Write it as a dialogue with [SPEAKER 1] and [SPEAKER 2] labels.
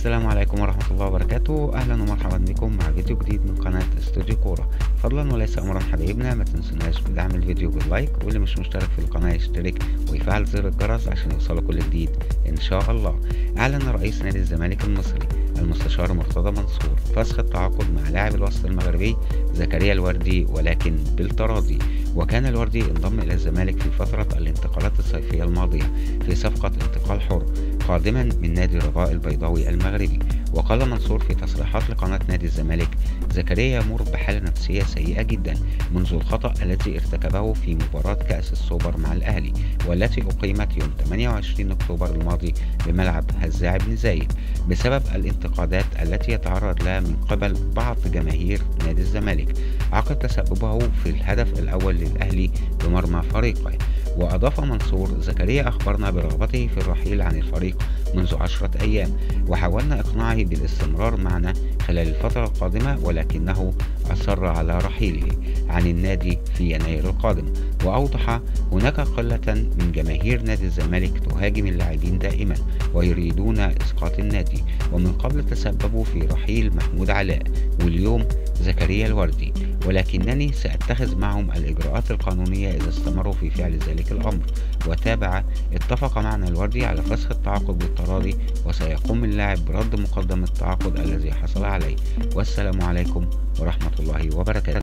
[SPEAKER 1] السلام عليكم ورحمة الله وبركاته. أهلا ومرحبا بكم مع فيديو جديد من قناة استوديو كورة. فضلا وليس أمرا حبايبنا، ما تنسوناش بدعم الفيديو باللايك، واللي مش مشترك في القناة يشترك ويفعل زر الجرس عشان يوصله كل جديد إن شاء الله. أعلن رئيس نادي الزمالك المصري المستشار مرتضى منصور فسخ التعاقد مع لاعب الوسط المغربي زكريا الوردي، ولكن بالتراضي. وكان الوردي انضم إلى الزمالك في فترة الانتقالات الصيفية الماضية في صفقة انتقال حر قادما من نادي الرجاء البيضاوي المغربي. وقال منصور في تصريحات لقناة نادي الزمالك: زكريا يمر بحالة نفسية سيئة جدا منذ الخطأ الذي ارتكبه في مباراة كأس السوبر مع الأهلي، والتي أقيمت يوم 28 أكتوبر الماضي بملعب هزاع بن زايد، بسبب الانتقادات التي يتعرض لها من قبل بعض جماهير نادي الزمالك عقب تسببه في الهدف الأول للأهلي بمرمى فريقه. وأضاف منصور: زكريا أخبرنا برغبته في الرحيل عن الفريق منذ 10 أيام، وحاولنا إقناعه بالاستمرار معنا خلال الفترة القادمة، ولكنه أصر على رحيله عن النادي في يناير القادم. وأوضح: هناك قلة من جماهير نادي الزمالك تهاجم اللاعبين دائما ويريدون إسقاط النادي، ومن قبل تسببوا في رحيل محمود علاء واليوم زكريا الوردي، ولكنني سأتخذ معهم الإجراءات القانونية إذا استمروا في فعل ذلك الأمر. وتابع: اتفق معنا الوردي على فسخ التعاقد بالتراضي، وسيقوم اللاعب برد مقدم التعاقد الذي حصل عليه. والسلام عليكم ورحمة الله وبركاته.